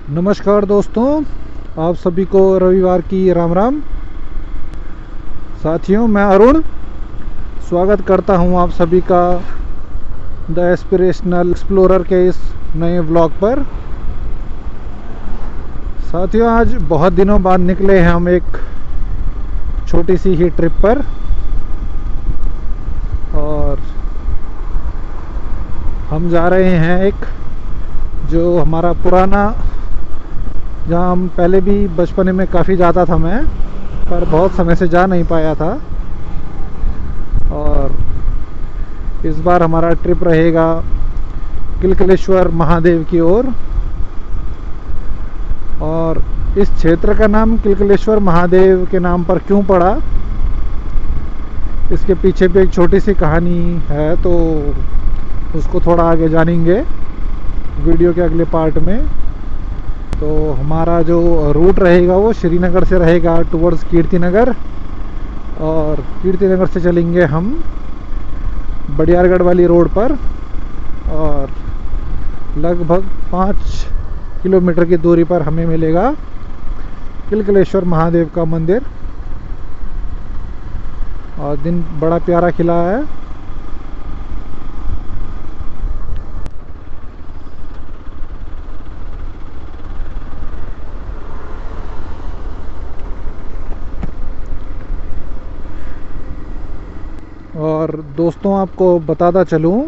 नमस्कार दोस्तों, आप सभी को रविवार की राम राम। साथियों, मैं अरुण स्वागत करता हूं आप सभी का द एस्पिरेशनल एक्सप्लोरर के इस नए व्लॉग पर। साथियों, आज बहुत दिनों बाद निकले हैं हम एक छोटी सी ही ट्रिप पर, और हम जा रहे हैं एक जो हमारा पुराना, जहाँ हम पहले भी बचपन में काफ़ी जाता था मैं, पर बहुत समय से जा नहीं पाया था। और इस बार हमारा ट्रिप रहेगा किलकलेश्वर महादेव की ओर। और इस क्षेत्र का नाम किलकलेश्वर महादेव के नाम पर क्यों पड़ा, इसके पीछे भी एक छोटी सी कहानी है, तो उसको थोड़ा आगे जानेंगे वीडियो के अगले पार्ट में। तो हमारा जो रूट रहेगा वो श्रीनगर से रहेगा टुवर्ड्स कीर्तिनगर, और कीर्तिनगर से चलेंगे हम बडियारगढ़ वाली रोड पर, और लगभग 5 किलोमीटर की दूरी पर हमें मिलेगा किलकलेश्वर महादेव का मंदिर। और दिन बड़ा प्यारा खिला है। और दोस्तों, आपको बताता चलूं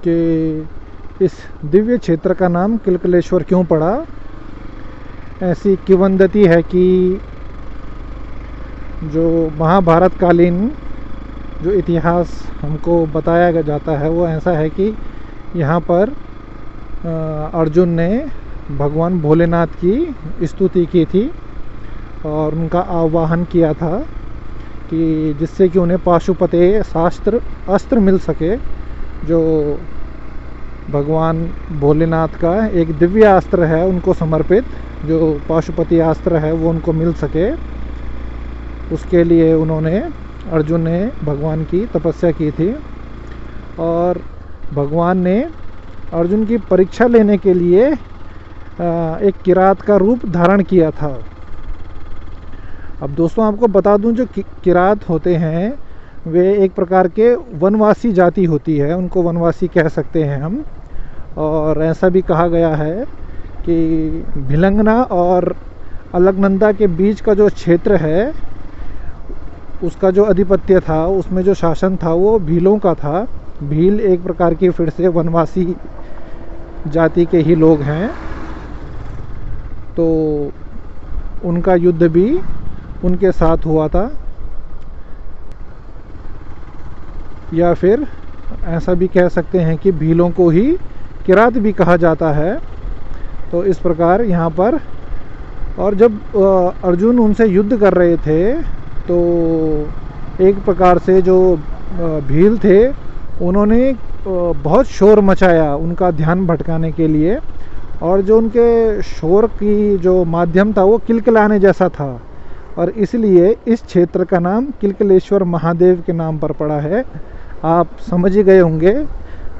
कि इस दिव्य क्षेत्र का नाम किलकलेश्वर क्यों पड़ा। ऐसी किंवदंती है कि जो महाभारत कालीन जो इतिहास हमको बताया जाता है वो ऐसा है कि यहाँ पर अर्जुन ने भगवान भोलेनाथ की स्तुति की थी और उनका आवाहन किया था कि जिससे कि उन्हें पाशुपते शास्त्र अस्त्र मिल सके, जो भगवान भोलेनाथ का एक दिव्य अस्त्र है उनको समर्पित, जो पाशुपति अस्त्र है वो उनको मिल सके। उसके लिए उन्होंने, अर्जुन ने भगवान की तपस्या की थी, और भगवान ने अर्जुन की परीक्षा लेने के लिए एक किरात का रूप धारण किया था। अब दोस्तों, आपको बता दूं, जो किरात होते हैं वे एक प्रकार के वनवासी जाति होती है, उनको वनवासी कह सकते हैं हम। और ऐसा भी कहा गया है कि भिलंगना और अलकनंदा के बीच का जो क्षेत्र है उसका जो अधिपत्य था, उसमें जो शासन था वो भीलों का था। भील एक प्रकार की फिर से वनवासी जाति के ही लोग हैं। तो उनका युद्ध भी उनके साथ हुआ था, या फिर ऐसा भी कह सकते हैं कि भीलों को ही किरात भी कहा जाता है। तो इस प्रकार यहाँ पर, और जब अर्जुन उनसे युद्ध कर रहे थे तो एक प्रकार से जो भील थे उन्होंने बहुत शोर मचाया उनका ध्यान भटकाने के लिए, और जो उनके शोर की जो माध्यम था वो किलकिलाने जैसा था, और इसलिए इस क्षेत्र का नाम किलकलेश्वर महादेव के नाम पर पड़ा है। आप समझ ही गए होंगे,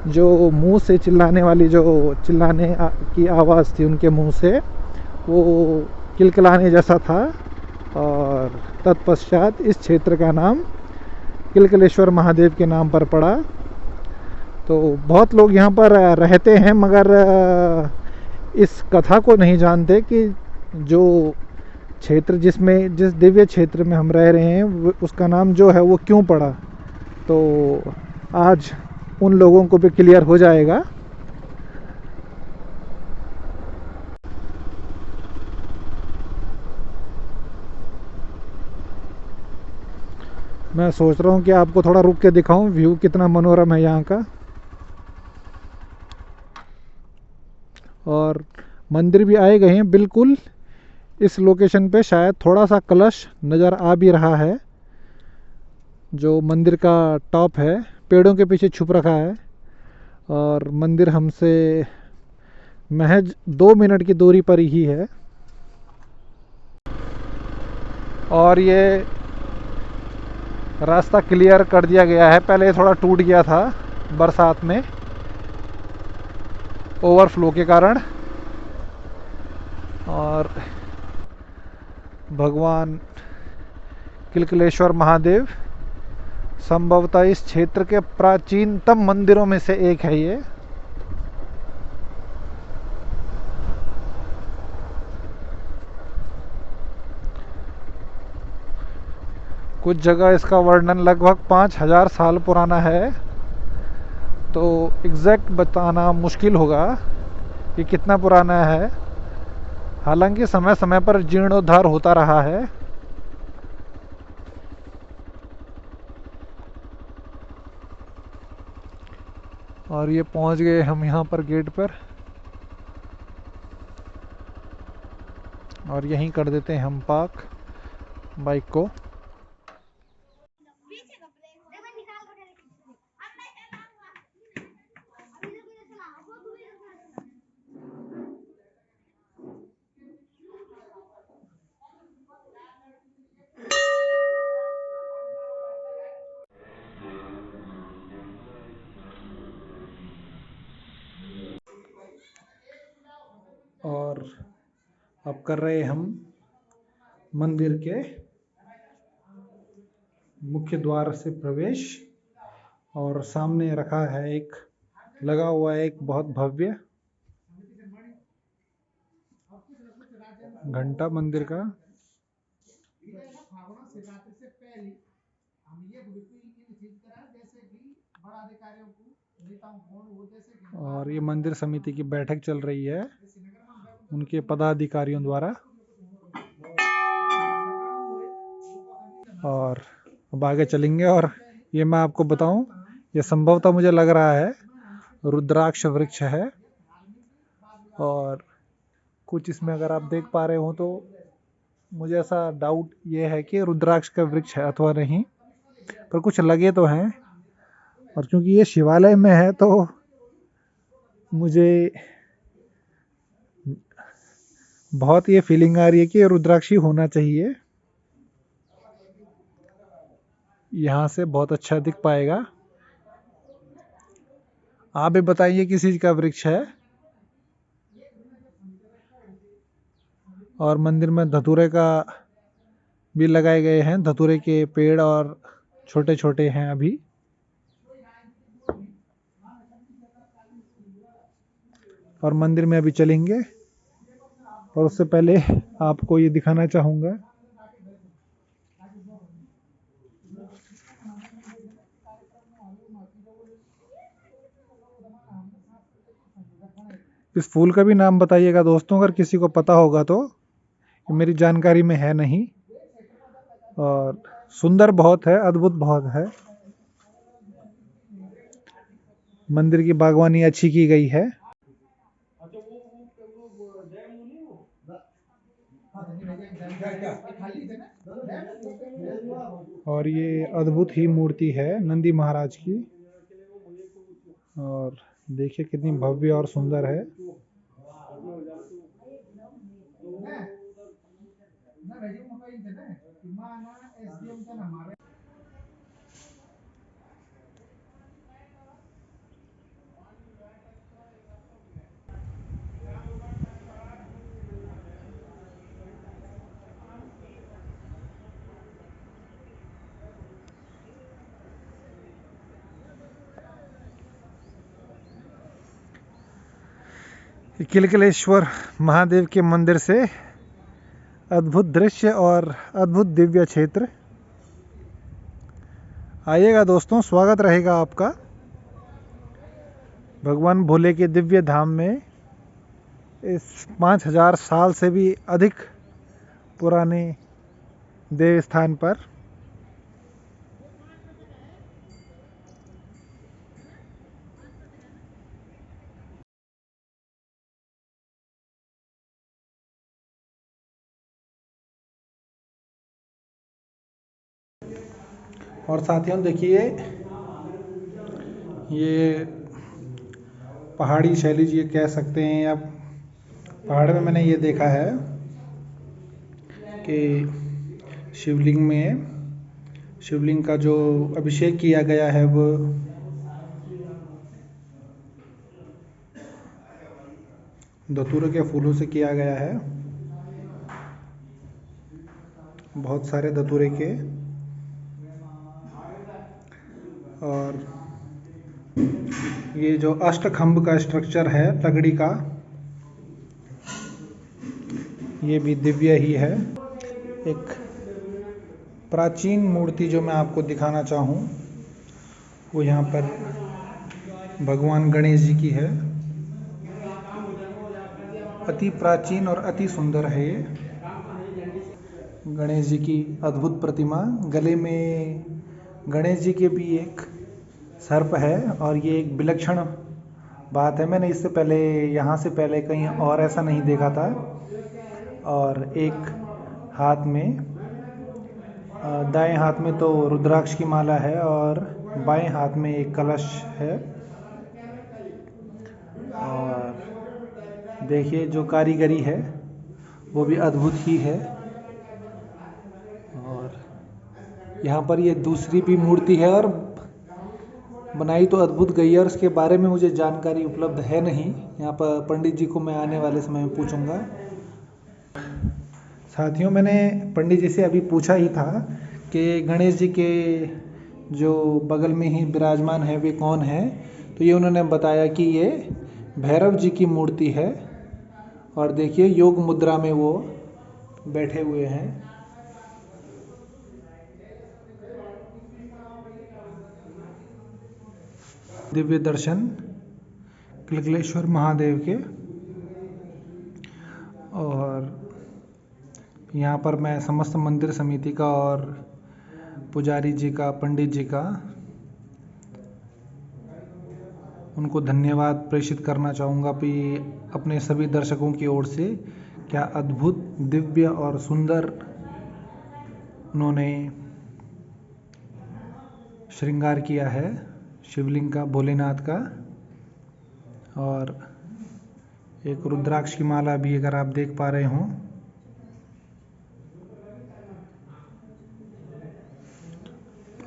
जो मुंह से चिल्लाने वाली, जो चिल्लाने की आवाज़ थी उनके मुंह से, वो किलकिलाने जैसा था, और तत्पश्चात इस क्षेत्र का नाम किलकलेश्वर महादेव के नाम पर पड़ा। तो बहुत लोग यहाँ पर रहते हैं, मगर इस कथा को नहीं जानते कि जो क्षेत्र जिस दिव्य क्षेत्र में हम रह रहे हैं उसका नाम जो है वो क्यों पड़ा। तो आज उन लोगों को भी क्लियर हो जाएगा। मैं सोच रहा हूँ कि आपको थोड़ा रुक के दिखाऊं, व्यू कितना मनोरम है यहाँ का। और मंदिर भी आए गए हैं बिल्कुल इस लोकेशन पे। शायद थोड़ा सा कलश नज़र आ भी रहा है, जो मंदिर का टॉप है, पेड़ों के पीछे छुप रखा है। और मंदिर हमसे महज 2 मिनट की दूरी पर ही है। और ये रास्ता क्लियर कर दिया गया है, पहले थोड़ा टूट गया था बरसात में ओवरफ्लो के कारण। और भगवान किलकलेश्वर महादेव संभवतः इस क्षेत्र के प्राचीनतम मंदिरों में से एक है ये। कुछ जगह इसका वर्णन लगभग 5000 साल पुराना है, तो एग्जैक्ट बताना मुश्किल होगा कि कितना पुराना है। हालांकि समय समय पर जीर्णोद्धार होता रहा है। और ये पहुंच गए हम यहाँ पर गेट पर, और यहीं कर देते हैं हम पार्क बाइक को। और अब कर रहे हम मंदिर के मुख्य द्वार से प्रवेश, और सामने रखा है एक, लगा हुआ है एक बहुत भव्य घंटा मंदिर का। और ये मंदिर समिति की बैठक चल रही है उनके पदाधिकारियों द्वारा। और अब आगे चलेंगे, और ये मैं आपको बताऊं, ये संभवतः मुझे लग रहा है रुद्राक्ष वृक्ष है। और कुछ इसमें अगर आप देख पा रहे हो तो मुझे ऐसा डाउट ये है कि रुद्राक्ष का वृक्ष है अथवा नहीं, पर कुछ लगे तो हैं। और क्योंकि ये शिवालय में है तो मुझे बहुत ये फीलिंग आ रही है कि ये रुद्राक्षी होना चाहिए। यहाँ से बहुत अच्छा दिख पाएगा। आप भी बताइए किस चीज का वृक्ष है। और मंदिर में धतूरे का भी लगाए गए हैं, धतूरे के पेड़ और छोटे छोटे हैं अभी। और मंदिर में अभी चलेंगे, और उससे पहले आपको ये दिखाना चाहूँगा इस फूल का भी नाम बताइएगा दोस्तों, अगर किसी को पता होगा तो। मेरी जानकारी में है नहीं। और सुंदर बहुत है, अद्भुत बहुत है। मंदिर की बागवानी अच्छी की गई है। और ये अद्भुत ही मूर्ति है नंदी महाराज की। और देखिए कितनी भव्य और सुंदर है। किलकलेश्वर महादेव के मंदिर से अद्भुत दृश्य और अद्भुत दिव्य क्षेत्र। आइएगा दोस्तों, स्वागत रहेगा आपका भगवान भोले के दिव्य धाम में, इस 5000 साल से भी अधिक पुराने देव स्थान पर। और साथियों देखिए, ये पहाड़ी शैली ये कह सकते हैं, या पहाड़ में मैंने ये देखा है कि शिवलिंग का जो अभिषेक किया गया है वो धतूरे के फूलों से किया गया है। बहुत सारे धतूरे के। और ये जो अष्टखंभ का स्ट्रक्चर है तगड़ी का, ये भी दिव्य ही है। एक प्राचीन मूर्ति जो मैं आपको दिखाना चाहूँ वो यहाँ पर भगवान गणेश जी की है। अति प्राचीन और अति सुंदर है ये गणेश जी की अद्भुत प्रतिमा। गले में गणेश जी के भी एक सर्प है और ये एक विलक्षण बात है। मैंने इससे पहले यहाँ से पहले कहीं और ऐसा नहीं देखा था। और एक हाथ में, दाएं हाथ में तो रुद्राक्ष की माला है और बाएं हाथ में एक कलश है। और देखिए जो कारीगरी है वो भी अद्भुत ही है। और यहाँ पर ये दूसरी भी मूर्ति है और बनाई तो अद्भुत गई है और उसके बारे में मुझे जानकारी उपलब्ध है नहीं। यहाँ पर पंडित जी को मैं आने वाले समय में पूछूंगा। साथियों, मैंने पंडित जी से अभी पूछा ही था कि गणेश जी के जो बगल में ही विराजमान है वे कौन है। तो ये उन्होंने बताया कि ये भैरव जी की मूर्ति है। और देखिए योग मुद्रा में वो बैठे हुए हैं। दिव्य दर्शन किलकलेश्वर महादेव के। और यहाँ पर मैं समस्त मंदिर समिति का और पुजारी जी का, पंडित जी का, उनको धन्यवाद प्रेषित करना चाहूँगा कि अपने सभी दर्शकों की ओर से क्या अद्भुत, दिव्य और सुंदर उन्होंने श्रृंगार किया है शिवलिंग का, भोलेनाथ का। और एक रुद्राक्ष की माला भी अगर आप देख पा रहे हों।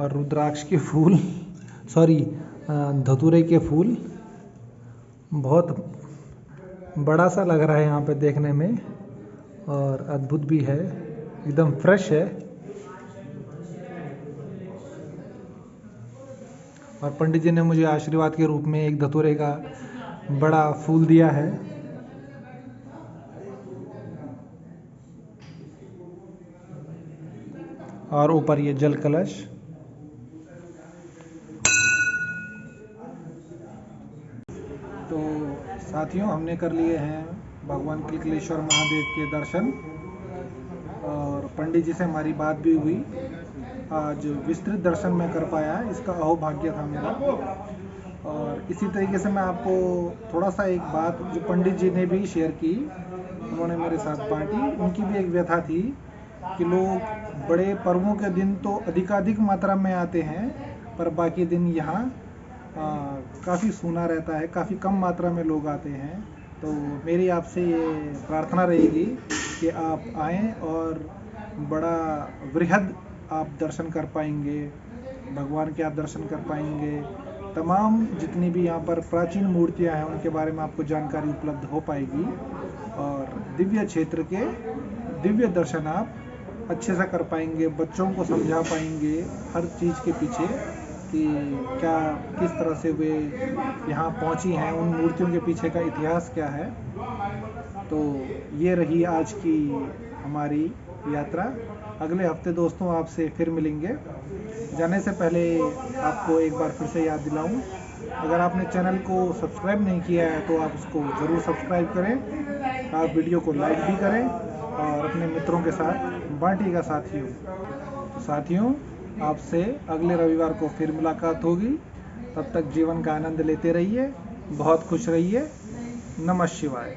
और रुद्राक्ष के फूल, धतूरे के फूल बहुत बड़ा सा लग रहा है यहाँ पे देखने में और अद्भुत भी है, एकदम फ्रेश है। और पंडित जी ने मुझे आशीर्वाद के रूप में एक धतूरे का बड़ा फूल दिया है। और ऊपर ये जल कलश। तो साथियों, हमने कर लिए हैं भगवान किलकलेश्वर महादेव के दर्शन और पंडित जी से हमारी बात भी हुई। आज विस्तृत दर्शन मैं कर पाया, इसका अहोभाग्य था मेरा। और इसी तरीके से मैं आपको थोड़ा सा एक बात जो पंडित जी ने भी शेयर की, उन्होंने मेरे साथ बांटी। उनकी भी एक व्यथा थी कि लोग बड़े पर्वों के दिन तो अधिकाधिक मात्रा में आते हैं पर बाकी दिन यहाँ काफ़ी सूना रहता है, काफ़ी कम मात्रा में लोग आते हैं। तो मेरी आपसे ये प्रार्थना रहेगी कि आप आएँ और बड़ा वृहद आप दर्शन कर पाएंगे, भगवान के आप दर्शन कर पाएंगे। तमाम जितनी भी यहाँ पर प्राचीन मूर्तियाँ हैं उनके बारे में आपको जानकारी उपलब्ध हो पाएगी और दिव्य क्षेत्र के दिव्य दर्शन आप अच्छे से कर पाएंगे। बच्चों को समझा पाएंगे हर चीज़ के पीछे कि क्या, किस तरह से वे यहाँ पहुँची हैं, उन मूर्तियों के पीछे का इतिहास क्या है। तो ये रही आज की हमारी यात्रा। अगले हफ्ते दोस्तों आपसे फिर मिलेंगे। जाने से पहले आपको एक बार फिर से याद दिलाऊं, अगर आपने चैनल को सब्सक्राइब नहीं किया है तो आप उसको ज़रूर सब्सक्राइब करें। आप वीडियो को लाइक भी करें और अपने मित्रों के साथ बांटिएगा साथियों। तो साथियों, आपसे अगले रविवार को फिर मुलाकात होगी। तब तक जीवन का आनंद लेते रहिए, बहुत खुश रहिए। नमः शिवाय।